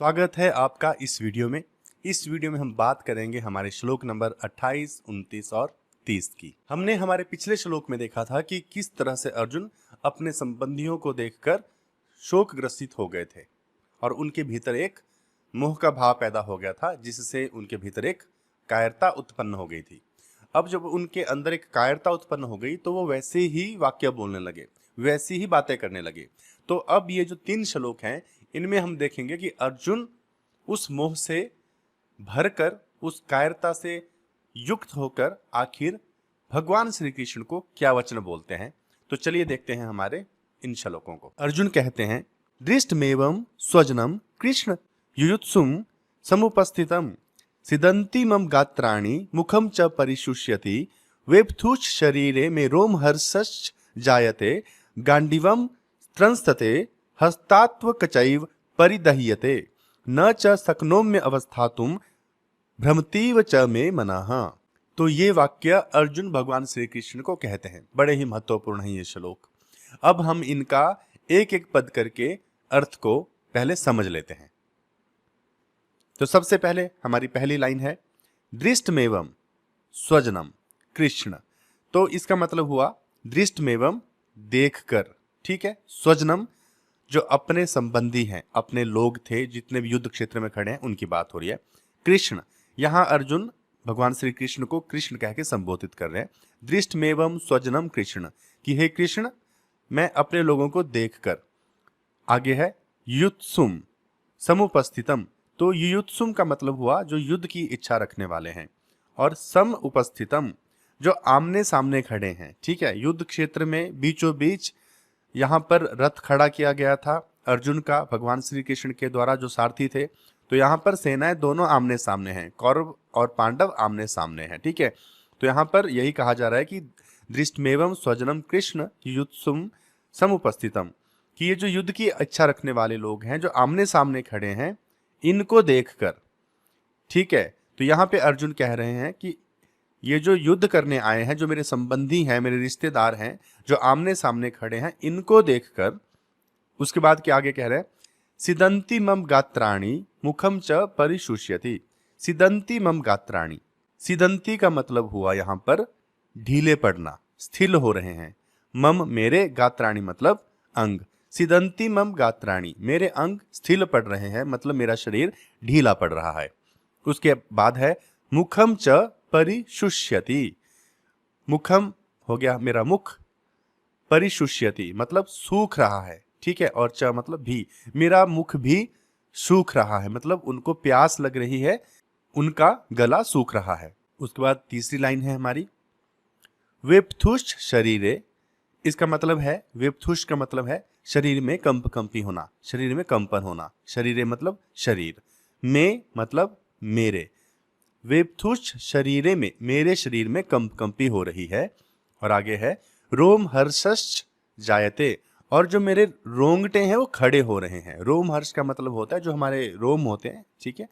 स्वागत है आपका इस वीडियो में। इस वीडियो में हम बात करेंगे हमारे श्लोक नंबर 28, 29 और 30 की। हमने हमारे पिछले श्लोक में देखा था कि किस तरह से अर्जुन अपने संबंधियों को देखकर शोक ग्रसित हो गए थे और उनके भीतर एक मोह का भाव पैदा हो गया था, जिससे उनके भीतर एक कायरता उत्पन्न हो गई थी। अब जब उनके अंदर एक कायरता उत्पन्न हो गई तो वो वैसे ही वाक्य बोलने लगे, वैसी ही बातें करने लगे। तो अब ये जो 3 श्लोक हैं, इनमें हम देखेंगे कि अर्जुन उस मोह से भरकर, उस कायरता से युक्त होकर आखिर भगवान श्री कृष्ण को क्या वचन बोलते हैं। तो चलिए देखते हैं हमारे इन श्लोकों को। अर्जुन कहते हैं, दृष्टमेवं स्वजनम कृष्ण युयुत्सुम समुपस्थितम सिदन्ति मम गात्राणि मुखम च परिशुष्यति वेप्थुश्च शरीरे मे रोमहर्षश्च जायते गांडीवम त्रंसते हस्तात्वकचैव परिदह्यते न च शक्नोम्य अवस्थातुम भ्रमतीव च मे मनः। तो ये वाक्य अर्जुन भगवान श्री कृष्ण को कहते हैं। बड़े ही महत्वपूर्ण है ये श्लोक। अब हम इनका एक एक पद करके अर्थ को पहले समझ लेते हैं। तो सबसे पहले हमारी पहली लाइन है दृष्टमेवं स्वजनम कृष्ण। तो इसका मतलब हुआ दृष्टमेवं देखकर, ठीक है। स्वजनम जो अपने संबंधी हैं, अपने लोग थे, जितने भी युद्ध क्षेत्र में खड़े हैं उनकी बात हो रही है। कृष्ण, यहां अर्जुन भगवान श्री कृष्ण को कृष्ण कह के संबोधित कर रहे हैं। दृष्टमेवं स्वजनम कृष्ण, कि हे कृष्ण मैं अपने लोगों को देखकर। आगे है युत्सुम समुपस्थितम। तो युत्सुम का मतलब हुआ जो युद्ध की इच्छा रखने वाले हैं, और सम उपस्थितम जो आमने सामने खड़े हैं, ठीक है। युद्ध क्षेत्र में बीचों बीच यहाँ पर रथ खड़ा किया गया था अर्जुन का, भगवान श्री कृष्ण के द्वारा जो सारथी थे। तो यहाँ पर सेनाएं दोनों आमने सामने हैं, कौरव और पांडव आमने सामने हैं, ठीक है। तो यहाँ पर यही कहा जा रहा है कि दृष्टमेवं स्वजनम कृष्ण युत्सुम समुपस्थितम, कि ये जो युद्ध की इच्छा रखने वाले लोग हैं, जो आमने सामने खड़े हैं, इनको देखकर, ठीक है। तो यहाँ पे अर्जुन कह रहे हैं कि ये जो युद्ध करने आए हैं, जो मेरे संबंधी हैं, मेरे रिश्तेदार हैं, जो आमने सामने खड़े हैं, इनको देखकर उसके बाद क्या आगे कह रहे हैं, सिदंती मम गात्राणि मुखम च परिशुष्यति। सिदंती मम गात्राणि, सिदंती का मतलब हुआ यहां पर ढीले पड़ना, स्थिर हो रहे हैं। मम मेरे, गात्राणि मतलब अंग। सिदंती मम गात्राणि, मेरे अंग स्थिर पड़ रहे हैं, मतलब मेरा शरीर ढीला पड़ रहा है। उसके बाद है मुखम च परिशुष्यति। मुखम हो गया मेरा मुख, परिशुष्यति मतलब सूख रहा है, ठीक है। और च मतलब भी, मेरा मुख भी सूख रहा है, मतलब उनको प्यास लग रही है, उनका गला सूख रहा है। उसके बाद तीसरी लाइन है हमारी वेप्थुश्च शरीरे। इसका मतलब है, वेप्थुश्च का मतलब है शरीर में कंपी होना, शरीर में कंपन होना। शरीरे मतलब शरीर, में मतलब मेरे। वेप्थुश्च शरीरे में, मेरे शरीर में कंपी हो रही है। और आगे है रोम हर्षश्च जायते, और जो मेरे रोंगटे हैं वो खड़े हो रहे हैं। रोम हर्ष का मतलब होता है जो हमारे रोम होते हैं, ठीक है,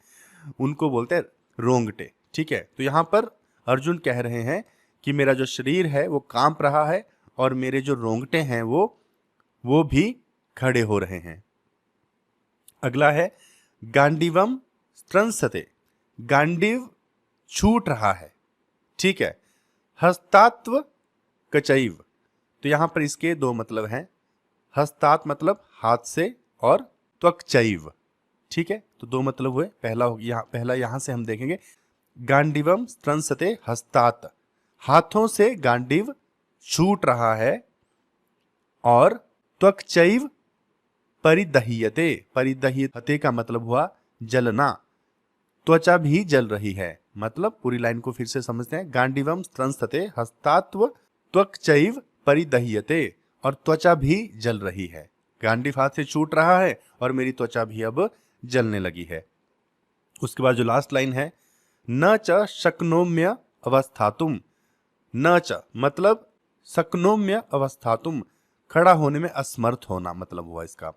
उनको बोलते हैं रोंगटे, ठीक है। तो यहाँ पर अर्जुन कह रहे हैं कि मेरा जो शरीर है वो कांप रहा है, और मेरे जो रोंगटे हैं वो भी खड़े हो रहे हैं। अगला है गांडीवम त्रंसते, गांडीव छूट रहा है, ठीक है। हस्तात्व कचैव, तो यहां पर इसके दो मतलब हैं। हस्तात मतलब हाथ से, और त्वक्चैव, ठीक है। तो दो मतलब हुए। पहला यहां से हम देखेंगे गांडीवम त्रंसते हस्तात, हाथों से गांडीव छूट रहा है, और त्वक्चैव परिदह्यते, परिदह्यते का मतलब हुआ जलना, त्वचा भी जल रही है। मतलब पूरी लाइन को फिर से समझते हैं। गांडीवम त्रंसते हस्तात्व त्वक्चैव परिदह्यते, और त्वचा भी जल रही है। गांडीव हाथ से छूट रहा है और मेरी त्वचा भी अब जलने लगी है। उसके बाद जो लास्ट लाइन है न च शक्नोम्य अवस्थातुम। न च मतलब शक्नोम्य अवस्थातुम, खड़ा होने में असमर्थ होना मतलब हुआ इसका।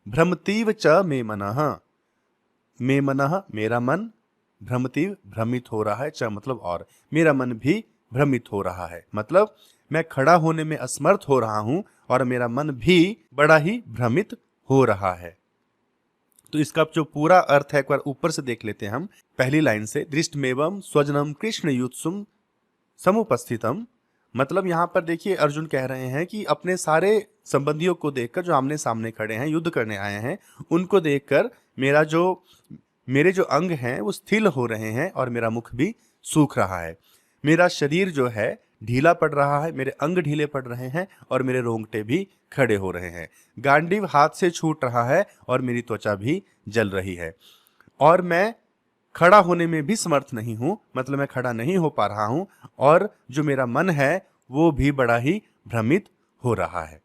भ्रमतीव च मे मनः, मे मनः मेरा मन, भ्रमतीव भ्रमित हो रहा है, च मतलब और, मेरा मन भी भ्रमित हो रहा है, मतलब मैं खड़ा होने में असमर्थ हो रहा हूं और मेरा मन भी बड़ा ही भ्रमित हो रहा है। तो इसका जो पूरा अर्थ है एक बार ऊपर से देख लेते हैं हम। पहली लाइन से, दृष्टमेवम स्वजनम कृष्ण युत्सुम समुपस्थितम, मतलब यहाँ पर देखिए अर्जुन कह रहे हैं कि अपने सारे संबंधियों को देखकर, जो आमने सामने खड़े हैं, युद्ध करने आए हैं, उनको देखकर मेरे जो अंग हैं वो स्थिर हो रहे हैं और मेरा मुख भी सूख रहा है। मेरा शरीर जो है ढीला पड़ रहा है, मेरे अंग ढीले पड़ रहे हैं और मेरे रोंगटे भी खड़े हो रहे हैं। गांडीव हाथ से छूट रहा है और मेरी त्वचा भी जल रही है और मैं खड़ा होने में भी समर्थ नहीं हूं, मतलब मैं खड़ा नहीं हो पा रहा हूं और जो मेरा मन है वो भी बड़ा ही भ्रमित हो रहा है।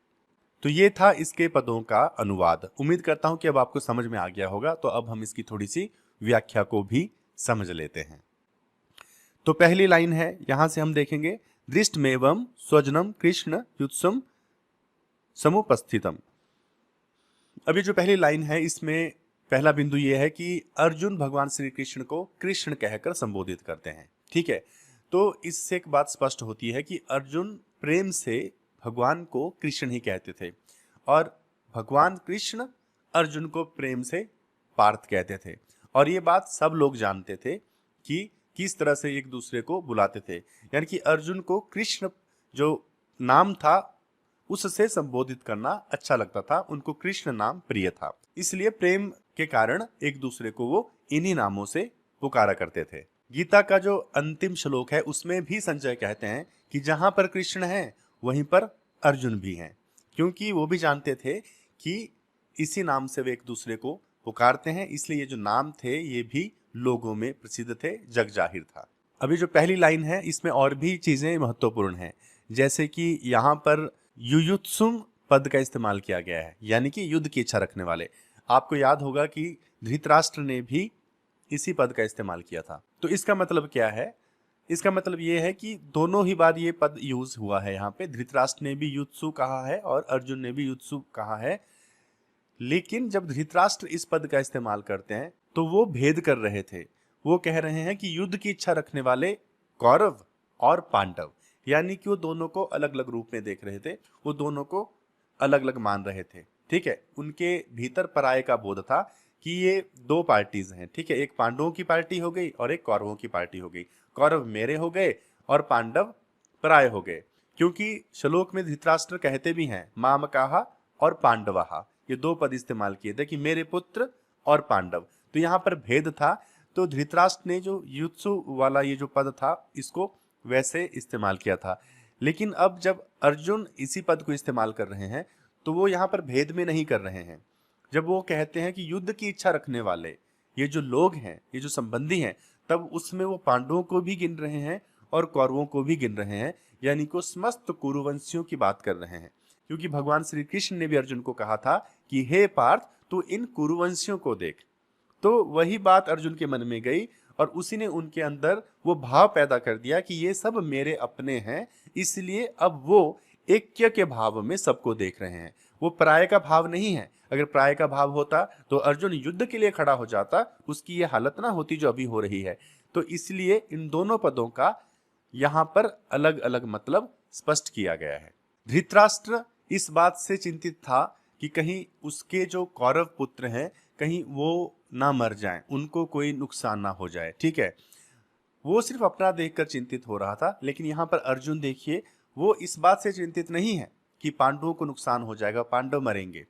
तो ये था इसके पदों का अनुवाद। उम्मीद करता हूं कि अब आपको समझ में आ गया होगा। तो अब हम इसकी थोड़ी सी व्याख्या को भी समझ लेते हैं। तो पहली लाइन है, यहां से हम देखेंगे, दृष्टमेवम स्वजनम कृष्ण युत्सम समुपस्थितम। अभी जो पहली लाइन है इसमें पहला बिंदु यह है कि अर्जुन भगवान श्री कृष्ण को कृष्ण कहकर संबोधित करते हैं। ठीक है, तो इससे एक बात स्पष्ट होती है कि अर्जुन प्रेम से भगवान को कृष्ण ही कहते थे और भगवान कृष्ण अर्जुन को प्रेम से पार्थ कहते थे। और ये बात सब लोग जानते थे कि किस तरह से एक दूसरे को बुलाते थे, यानी कि अर्जुन को कृष्ण जो नाम था उससे संबोधित करना अच्छा लगता था, उनको कृष्ण नाम प्रिय था, इसलिए प्रेम के कारण एक दूसरे को वो इन्हीं नामों से पुकारा करते थे। गीता का जो अंतिम श्लोक है उसमें भी संजय कहते हैं कि जहां पर कृष्ण है वहीं पर अर्जुन भी हैं, क्योंकि वो भी जानते थे कि इसी नाम से वे एक दूसरे को पुकारते हैं, इसलिए ये जो नाम थे ये भी लोगों में प्रसिद्ध थे, जग जाहिर था। अभी जो पहली लाइन है इसमें और भी चीजें महत्वपूर्ण हैं, जैसे कि यहाँ पर युयुत्सुम पद का इस्तेमाल किया गया है, यानी कि युद्ध की इच्छा रखने वाले। आपको याद होगा कि धृतराष्ट्र ने भी इसी पद का इस्तेमाल किया था। तो इसका मतलब क्या है? इसका मतलब ये है कि दोनों ही बार ये पद यूज हुआ है। यहाँ पे धृतराष्ट्र ने भी युत्सु कहा है और अर्जुन ने भी युत्सु कहा है, लेकिन जब धृतराष्ट्र इस पद का इस्तेमाल करते हैं तो वो भेद कर रहे थे। वो कह रहे हैं कि युद्ध की इच्छा रखने वाले कौरव और पांडव, यानी कि वो दोनों को अलग अलग रूप में देख रहे थे, वो दोनों को अलग अलग मान रहे थे। ठीक है, उनके भीतर पराये का बोध था कि ये दो पार्टीज हैं। ठीक है, एक पांडवों की पार्टी हो गई और एक कौरवों की पार्टी हो गई। कौरव मेरे हो गए और पांडव पराये हो गए, क्योंकि श्लोक में धृतराष्ट्र कहते भी हैं मामकाहा और पांडवाहा, ये दो पद इस्तेमाल किए थे कि मेरे पुत्र और पांडव। तो यहाँ पर भेद था, तो धृतराष्ट्र ने जो युत्सु वाला ये जो पद था इसको वैसे इस्तेमाल किया था। लेकिन अब जब अर्जुन इसी पद को इस्तेमाल कर रहे हैं तो वो यहाँ पर भेद में नहीं कर रहे हैं। जब वो कहते हैं कि युद्ध की इच्छा रखने वाले ये जो लोग हैं, ये जो संबंधी हैं, तब उसमें वो पांडवों को भी गिन रहे हैं और कौरवों को भी गिन रहे हैं, यानी कि समस्त कुरुवंशियों की बात कर रहे हैं। क्योंकि भगवान श्री कृष्ण ने भी अर्जुन को कहा था कि हे पार्थ, तू इन कुरुवंशियों को देख। तो वही बात अर्जुन के मन में गई और उसी ने उनके अंदर वो भाव पैदा कर दिया कि ये सब मेरे अपने हैं, इसलिए अब वो ऐक्य के भाव में सबको देख रहे हैं। वो पराये का भाव नहीं है। अगर पराये का भाव होता तो अर्जुन युद्ध के लिए खड़ा हो जाता, उसकी ये हालत ना होती जो अभी हो रही है। तो इसलिए इन दोनों पदों का यहाँ पर अलग अलग मतलब स्पष्ट किया गया है। धृतराष्ट्र इस बात से चिंतित था कि कहीं उसके जो कौरव पुत्र हैं कहीं वो ना मर जाएं, उनको कोई नुकसान ना हो जाए। ठीक है, वो सिर्फ अपना देखकर चिंतित हो रहा था। लेकिन यहाँ पर अर्जुन देखिए, वो इस बात से चिंतित नहीं है कि पांडवों को नुकसान हो जाएगा, पांडव मरेंगे।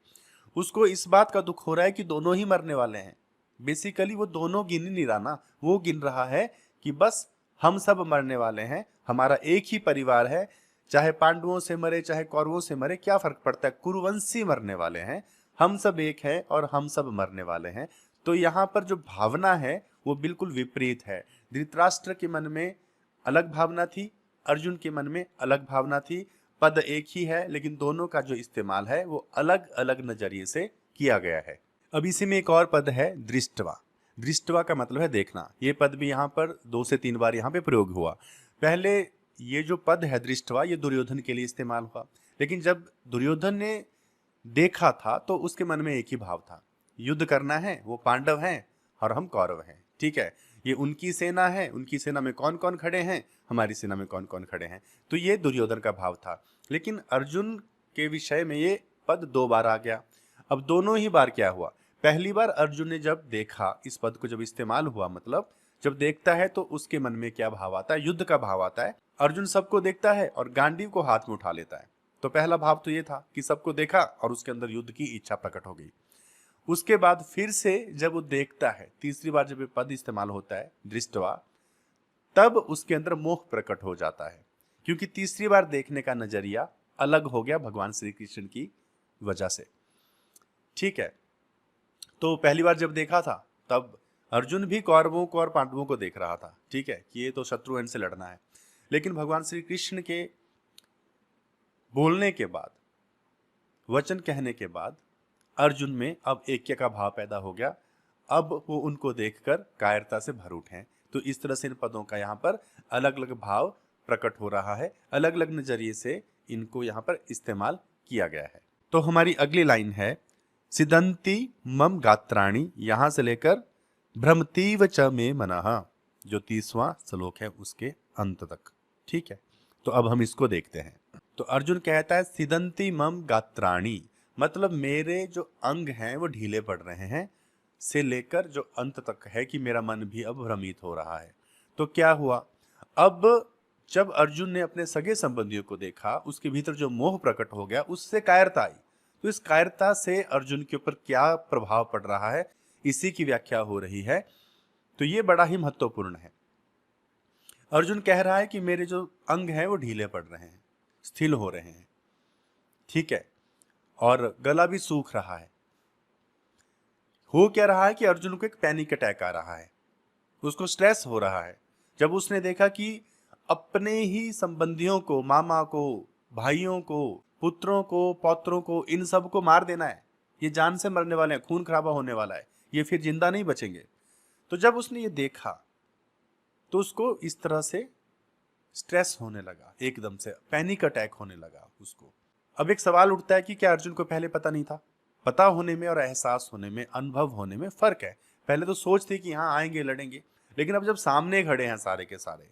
उसको इस बात का दुख हो रहा है कि दोनों ही मरने वाले हैं। बेसिकली वो दोनों गिन ही नहीं रहा ना, वो गिन रहा है कि बस हम सब मरने वाले हैं, हमारा एक ही परिवार है, चाहे पांडवों से मरे चाहे कौरवों से मरे क्या फर्क पड़ता है, कुरुवंशी मरने वाले हैं, हम सब एक है और हम सब मरने वाले हैं। तो यहाँ पर जो भावना है वो बिल्कुल विपरीत है। धृतराष्ट्र के मन में अलग भावना थी, अर्जुन के मन में अलग भावना थी। पद एक ही है लेकिन दोनों का जो इस्तेमाल है वो अलग अलग नजरिए से किया गया है। अब इसी में एक और पद है दृष्टवा। दृष्टवा का मतलब है देखना। ये पद भी यहाँ पर 2 से 3 बार यहाँ पे प्रयोग हुआ। पहले ये जो पद है दृष्टवा, ये दुर्योधन के लिए इस्तेमाल हुआ, लेकिन जब दुर्योधन ने देखा था तो उसके मन में एक ही भाव था, युद्ध करना है, वो पांडव हैं और हम कौरव हैं। ठीक है, ये उनकी सेना है, उनकी सेना में कौन कौन खड़े हैं, हमारी सेना में कौन कौन खड़े हैं। तो ये दुर्योधन का भाव था। लेकिन अर्जुन के विषय में ये पद 2 बार आ गया। अब दोनों ही बार क्या हुआ, पहली बार अर्जुन ने जब देखा, इस पद को जब इस्तेमाल हुआ, मतलब जब देखता है तो उसके मन में क्या भाव आता है? युद्ध का भाव आता है। अर्जुन सबको देखता है और गांडीव को हाथ में उठा लेता है। तो पहला भाव तो ये था कि सबको देखा और उसके अंदर युद्ध की इच्छा प्रकट हो गई। उसके बाद फिर से जब वो देखता है, तीसरी बार जब ये पद इस्तेमाल होता है दृष्टवा, तब उसके अंदर मोह प्रकट हो जाता है, क्योंकि तीसरी बार देखने का नजरिया अलग हो गया भगवान श्री कृष्ण की वजह से। ठीक है, तो पहली बार जब देखा था तब अर्जुन भी कौरवों को और पांडवों को देख रहा था, ठीक है, कि ये तो शत्रुघ्न से लड़ना है। लेकिन भगवान श्री कृष्ण के बोलने के बाद, वचन कहने के बाद अर्जुन में अब ऐक्य का भाव पैदा हो गया। अब वो उनको देखकर कायरता से भर उठे। तो इस तरह से इन पदों का यहाँ पर अलग अलग भाव प्रकट हो रहा है, अलग अलग नजरिए से इनको यहाँ पर इस्तेमाल किया गया है। तो हमारी अगली लाइन है सिदंती मम गात्राणी, यहां से लेकर भ्रमतीव च मे मनः, जो 30वां श्लोक है उसके अंत तक। ठीक है, तो अब हम इसको देखते हैं। तो अर्जुन कहता है सिदंती मम गात्राणी, मतलब मेरे जो अंग हैं वो ढीले पड़ रहे हैं, से लेकर जो अंत तक है कि मेरा मन भी अब भ्रमित हो रहा है। तो क्या हुआ? अब जब अर्जुन ने अपने सगे संबंधियों को देखा, उसके भीतर जो मोह प्रकट हो गया, उससे कायरता आई। तो इस कायरता से अर्जुन के ऊपर क्या प्रभाव पड़ रहा है, इसी की व्याख्या हो रही है। तो ये बड़ा ही महत्वपूर्ण है। अर्जुन कह रहा है कि मेरे जो अंग हैं वो ढीले पड़ रहे हैं, स्थिल हो रहे हैं, ठीक है, और गला भी सूख रहा है। हो क्या रहा है कि अर्जुन को एक पैनिक अटैक आ रहा है, उसको स्ट्रेस हो रहा है जब उसने देखा कि अपने ही संबंधियों को, मामा को, भाइयों को, पुत्रों को, पौत्रों को, इन सब को मार देना है। ये जान से मरने वाले हैं, खून खराबा होने वाला है, ये फिर जिंदा नहीं बचेंगे। तो जब उसने ये देखा तो उसको इस तरह से स्ट्रेस होने लगा, एकदम से पैनिक अटैक होने लगा उसको। अब एक सवाल उठता है कि क्या अर्जुन को पहले पता नहीं था? पता होने में और एहसास होने में, अनुभव होने में फर्क है। पहले तो सोच थी कि हाँ आएंगे, लड़ेंगे, लेकिन अब जब सामने खड़े हैं सारे के सारे,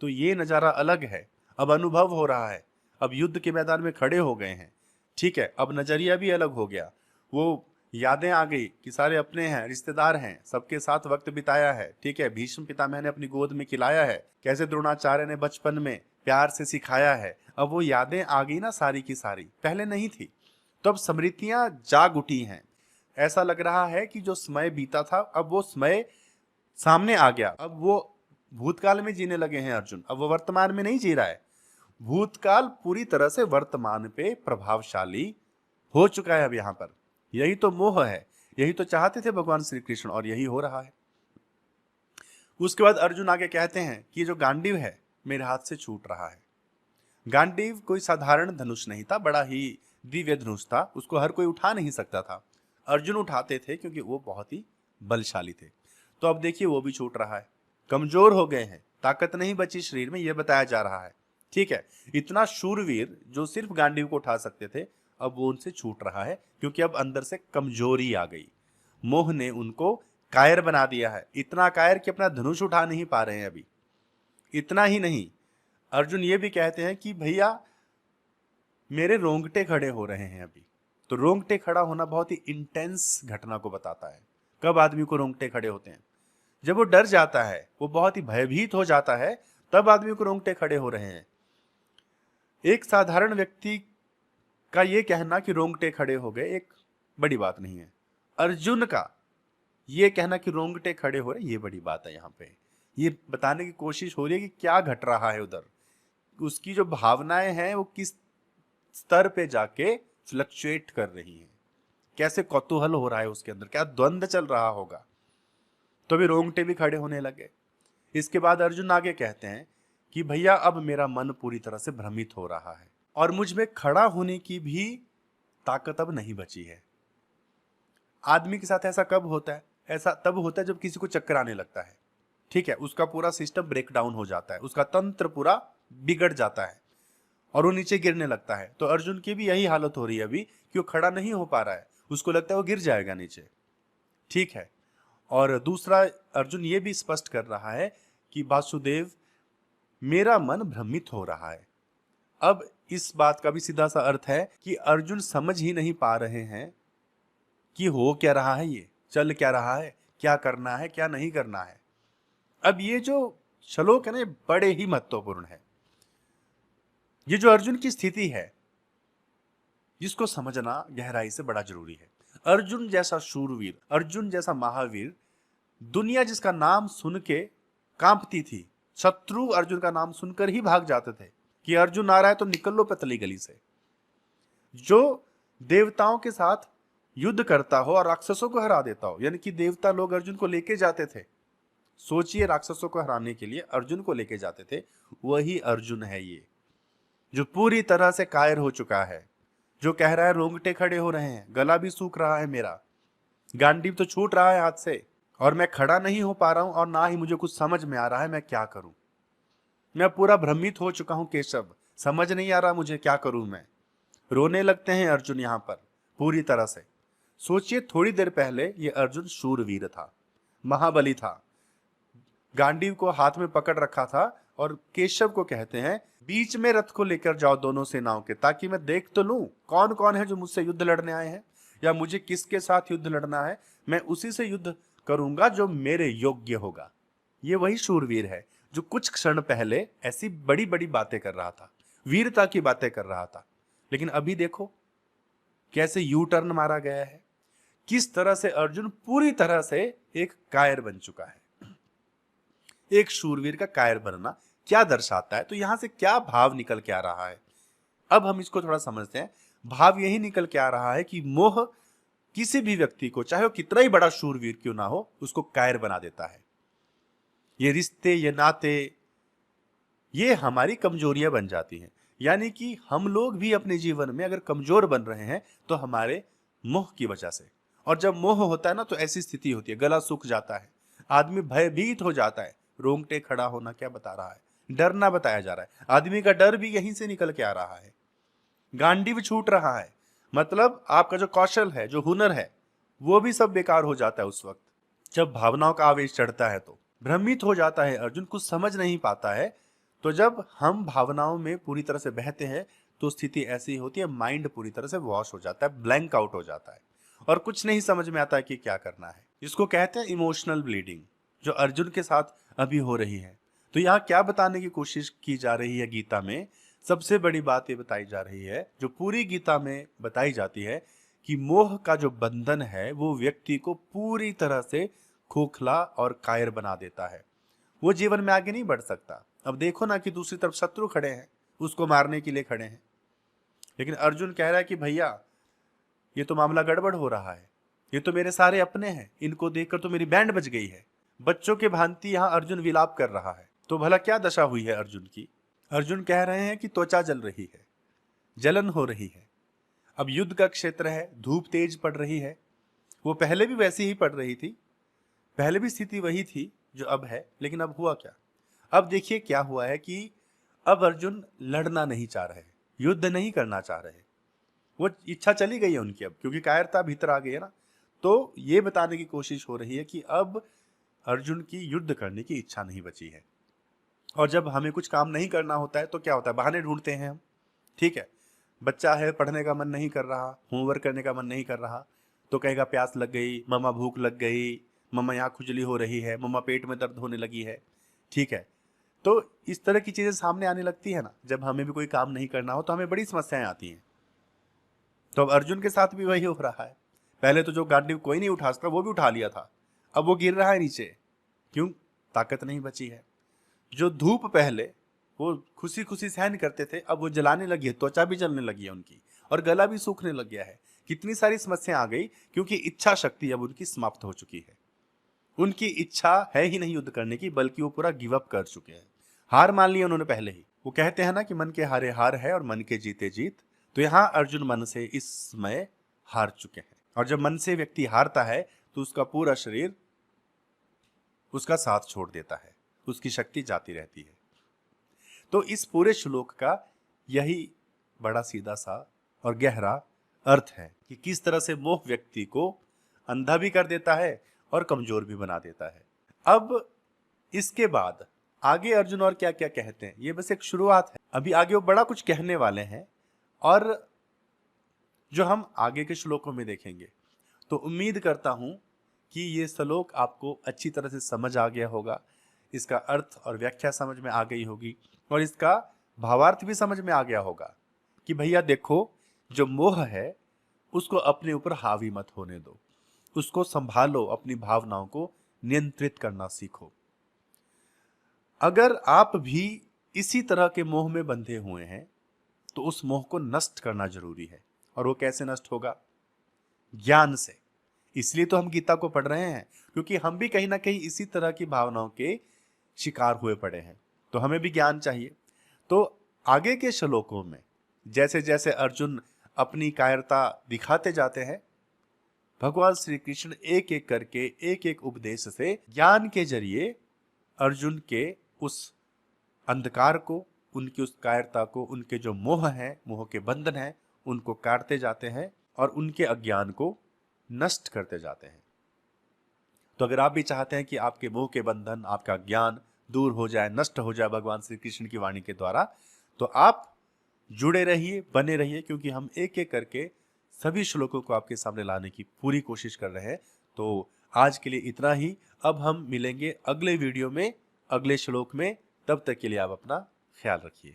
तो ये नजारा अलग है। अब अनुभव हो रहा है, अब युद्ध के मैदान में खड़े हो गए हैं, ठीक है, अब नजरिया भी अलग हो गया। वो यादें आ गई कि सारे अपने हैं, रिश्तेदार हैं, सबके साथ वक्त बिताया है, ठीक है, भीष्म पितामह ने अपनी गोद में खिलाया है, कैसे द्रोणाचार्य ने बचपन में प्यार से सिखाया है। अब वो यादें आ गई ना सारी की सारी, पहले नहीं थी। तो अब स्मृतियां जाग उठी हैं। ऐसा लग रहा है कि जो समय बीता था अब वो समय सामने आ गया। अब वो भूतकाल में जीने लगे हैं अर्जुन, अब वो वर्तमान में नहीं जी रहा है। भूतकाल पूरी तरह से वर्तमान पे प्रभावशाली हो चुका है अब यहाँ पर। यही तो मोह है, यही तो चाहते थे भगवान श्री कृष्ण, और यही हो रहा है। उसके बाद अर्जुन आगे कहते हैं कि जो गांडीव है मेरे हाथ से छूट रहा है। गांडीव कोई साधारण धनुष नहीं था, बड़ा ही दिव्य धनुष था, उसको हर कोई उठा नहीं सकता था। अर्जुन उठाते थे क्योंकि वो बहुत ही बलशाली थे। तो अब देखिए वो भी छूट रहा है, कमजोर हो गए हैं, ताकत नहीं बची शरीर में, यह बताया जा रहा है। ठीक है, इतना शूरवीर जो सिर्फ गांडीव को उठा सकते थे, अब वो उनसे छूट रहा है, क्योंकि अब अंदर से कमजोरी आ गई। मोह ने उनको कायर बना दिया है, इतना कायर कि अपना धनुष उठा नहीं पा रहे हैं अभी। इतना ही नहीं, अर्जुन ये भी कहते हैं कि भैया मेरे रोंगटे खड़े हो रहे हैं अभी। तो रोंगटे खड़ा होना बहुत ही इंटेंस घटना को बताता है। कब आदमी को रोंगटे खड़े होते हैं? जब वो डर जाता है, वो बहुत ही भयभीत हो जाता है, तब आदमी को रोंगटे खड़े हो रहे हैं। एक साधारण व्यक्ति का ये कहना कि रोंगटे खड़े हो गए एक बड़ी बात नहीं है। अर्जुन का ये कहना कि रोंगटे खड़े हो रहे, ये बड़ी बात है। यहाँ पे ये बताने की कोशिश हो रही है कि क्या घट रहा है उधर, उसकी जो भावनाएं हैं वो किस स्तर पे जाके फ्लक्चुएट कर रही हैं, कैसे कौतूहल हो रहा है उसके अंदर, क्या द्वंद्व चल रहा होगा। तो भी रोंगटे भी खड़े होने लगे। इसके बाद अर्जुन आगे कहते हैं कि भैया अब मेरा मन पूरी तरह से भ्रमित हो रहा है और मुझ में खड़ा होने की भी ताकत अब नहीं बची है। आदमी के साथ ऐसा कब होता है? ऐसा तब होता है जब किसी को चक्कर आने लगता है, ठीक है, उसका पूरा सिस्टम ब्रेक डाउन हो जाता है, उसका तंत्र पूरा बिगड़ जाता है और वो नीचे गिरने लगता है। तो अर्जुन की भी यही हालत हो रही है अभी कि वो खड़ा नहीं हो पा रहा है, उसको लगता है वो गिर जाएगा नीचे, ठीक है। और दूसरा, अर्जुन ये भी स्पष्ट कर रहा है कि वासुदेव मेरा मन भ्रमित हो रहा है। अब इस बात का भी सीधा सा अर्थ है कि अर्जुन समझ ही नहीं पा रहे हैं कि हो क्या रहा है, ये चल क्या रहा है, क्या करना है क्या नहीं करना है। अब ये जो श्लोक है ना, ये बड़े ही महत्वपूर्ण है। ये जो अर्जुन की स्थिति है, जिसको समझना गहराई से बड़ा जरूरी है। अर्जुन जैसा शूरवीर, अर्जुन जैसा महावीर, दुनिया जिसका नाम सुन के कांपती थी, शत्रु अर्जुन का नाम सुनकर ही भाग जाते थे कि अर्जुन आ रहा है तो निकल लो पतली गली से। जो देवताओं के साथ युद्ध करता हो और राक्षसों को हरा देता हो, यानी कि देवता लोग अर्जुन को लेके जाते थे। सोचिए, राक्षसों को हराने के लिए अर्जुन को लेके जाते थे। वही अर्जुन है ये, जो पूरी तरह से कायर हो चुका है, जो कह रहा है रोंगटे खड़े हो रहे हैं, गला भी सूख रहा है मेरा, गांडीव तो छूट रहा है हाथ से, और मैं खड़ा नहीं हो पा रहा हूं और ना ही मुझे कुछ समझ में आ रहा है मैं क्या करूं। मैं पूरा भ्रमित हो चुका हूं केशव, समझ नहीं आ रहा मुझे क्या करूं मैं। रोने लगते हैं अर्जुन यहां पर पूरी तरह से। सोचिए, थोड़ी देर पहले ये अर्जुन शूरवीर था, महाबली था, गांडीव को हाथ में पकड़ रखा था और केशव को कहते हैं बीच में रथ को लेकर जाओ दोनों सेनाओं के, ताकि मैं देख तो लूं कौन कौन है जो मुझसे युद्ध लड़ने आए हैं, या मुझे किसके साथ युद्ध लड़ना है, मैं उसी से युद्ध करूंगा जो मेरे योग्य होगा। ये वही शूरवीर है जो कुछ क्षण पहले ऐसी बड़ी बड़ी बातें कर रहा था, वीरता की बातें कर रहा था, लेकिन अभी देखो कैसे यू टर्न मारा गया है, किस तरह से अर्जुन पूरी तरह से एक कायर बन चुका है। एक शूरवीर का कायर बनना क्या दर्शाता है, तो यहां से क्या भाव निकल के आ रहा है, अब हम इसको थोड़ा समझते हैं। भाव यही निकल के आ रहा है कि मोह किसी भी व्यक्ति को, चाहे वो कितना ही बड़ा शूरवीर क्यों ना हो, उसको कायर बना देता है। ये रिश्ते, ये नाते, ये हमारी कमजोरियां बन जाती हैं। यानी कि हम लोग भी अपने जीवन में अगर कमजोर बन रहे हैं तो हमारे मोह की वजह से। और जब मोह होता है ना, तो ऐसी स्थिति होती है, गला सूख जाता है, आदमी भयभीत हो जाता है, रोंगटे खड़ा होना क्या बता रहा है, डरना बताया जा रहा है। आदमी का डर भी यहीं से निकल के आ रहा है, गांडी भी छूट रहा है, मतलब आपका जो कौशल है, जो हुनर है, वो भी सब बेकार हो जाता है उस वक्त जब भावनाओं का आवेश चढ़ता है। तो भ्रमित हो जाता है अर्जुन, कुछ समझ नहीं पाता है। तो जब हम भावनाओं में पूरी तरह से बहते हैं तो स्थिति ऐसी होती है, माइंड पूरी तरह से वॉश हो जाता है, ब्लैंक आउट हो जाता है और कुछ नहीं समझ में आता है कि क्या करना है। इसको कहते हैं इमोशनल ब्लीडिंग, जो अर्जुन के साथ अभी हो रही है। तो यहाँ क्या बताने की कोशिश की जा रही है गीता में, सबसे बड़ी बात ये बताई जा रही है, जो पूरी गीता में बताई जाती है, कि मोह का जो बंधन है वो व्यक्ति को पूरी तरह से खोखला और कायर बना देता है। वो जीवन में आगे नहीं बढ़ सकता। अब देखो ना कि दूसरी तरफ शत्रु खड़े हैं, उसको मारने के लिए खड़े हैं, लेकिन अर्जुन कह रहा है कि भैया ये तो मामला गड़बड़ हो रहा है, ये तो मेरे सारे अपने हैं, इनको देखकर तो मेरी बैंड बज गई है। बच्चों के भांति यहाँ अर्जुन विलाप कर रहा है। तो भला क्या दशा हुई है अर्जुन की। अर्जुन कह रहे हैं कि त्वचा जल रही है, जलन हो रही है। अब युद्ध का क्षेत्र है, धूप तेज पड़ रही है, वो पहले भी वैसी ही पड़ रही थी, पहले भी स्थिति वही थी जो अब है। लेकिन अब हुआ क्या, अब देखिए क्या हुआ है कि अब अर्जुन लड़ना नहीं चाह रहे, युद्ध नहीं करना चाह रहे, वो इच्छा चली गई है उनकी अब, क्योंकि कायरता भीतर आ गई है ना। तो ये बताने की कोशिश हो रही है कि अब अर्जुन की युद्ध करने की इच्छा नहीं बची है। और जब हमें कुछ काम नहीं करना होता है तो क्या होता है, बहाने ढूंढते हैं हम। ठीक है, बच्चा है, पढ़ने का मन नहीं कर रहा, होमवर्क करने का मन नहीं कर रहा, तो कहेगा प्यास लग गई, मम्मा भूख लग गई, मम्मा यहाँ खुजली हो रही है, मम्मा पेट में दर्द होने लगी है। ठीक है, तो इस तरह की चीजें सामने आने लगती है ना, जब हमें भी कोई काम नहीं करना हो तो हमें बड़ी समस्याएं आती हैं। तो अब अर्जुन के साथ भी वही हो रहा है। पहले तो जो गांडीव कोई नहीं उठा सकता वो भी उठा लिया था, अब वो गिर रहा है नीचे, क्यों, ताकत नहीं बची है। जो धूप पहले वो खुशी खुशी सहन करते थे, अब वो जलाने लगी है, त्वचा भी जलने लगी है उनकी, और गला भी सूखने लग गया है। कितनी सारी समस्या आ गई, क्योंकि इच्छा शक्ति अब उनकी समाप्त हो चुकी है। उनकी इच्छा है ही नहीं युद्ध करने की, बल्कि वो पूरा गिव अप कर चुके हैं, हार मान ली उन्होंने पहले ही। वो कहते हैं ना कि मन के हारे हार है और मन के जीते जीत। तो यहाँ अर्जुन मन से इस समय हार चुके हैं, और जब मन से व्यक्ति हारता है तो उसका पूरा शरीर उसका साथ छोड़ देता है, उसकी शक्ति जाती रहती है। तो इस पूरे श्लोक का यही बड़ा सीधा सा और गहरा अर्थ है कि किस तरह से मोह व्यक्ति को अंधा भी कर देता है और कमजोर भी बना देता है। अब इसके बाद आगे अर्जुन और क्या क्या कहते हैं, ये बस एक शुरुआत है, अभी आगे वो बड़ा कुछ कहने वाले हैं, और जो हम आगे के श्लोकों में देखेंगे तो उम्मीद करता हूँ कि ये श्लोक आपको अच्छी तरह से समझ आ गया होगा, इसका अर्थ और व्याख्या समझ में आ गई होगी और इसका भावार्थ भी समझ में आ गया होगा कि भैया देखो, जो मोह है उसको अपने ऊपर हावी मत होने दो, उसको संभालो, अपनी भावनाओं को नियंत्रित करना सीखो। अगर आप भी इसी तरह के मोह में बंधे हुए हैं तो उस मोह को नष्ट करना जरूरी है। और वो कैसे नष्ट होगा? ज्ञान से। इसलिए तो हम गीता को पढ़ रहे हैं, क्योंकि हम भी कहीं ना कहीं इसी तरह की भावनाओं के शिकार हुए पड़े हैं, तो हमें भी ज्ञान चाहिए। तो आगे के श्लोकों में जैसे जैसे अर्जुन अपनी कायरता दिखाते जाते हैं, भगवान श्री कृष्ण एक एक करके एक एक उपदेश से ज्ञान के जरिए अर्जुन के उस अंधकार को, उनकी उस कायरता को, उनके जो मोह है, मोह के बंधन है, उनको काटते जाते हैं और उनके अज्ञान को नष्ट करते जाते हैं। तो अगर आप भी चाहते हैं कि आपके मोह के बंधन, आपका ज्ञान दूर हो जाए, नष्ट हो जाए भगवान श्री कृष्ण की वाणी के द्वारा, तो आप जुड़े रहिए, बने रहिए, क्योंकि हम एक एक करके सभी श्लोकों को आपके सामने लाने की पूरी कोशिश कर रहे हैं। तो आज के लिए इतना ही। अब हम मिलेंगे अगले वीडियो में, अगले श्लोक में। तब तक के लिए आप अपना ख्याल रखिए।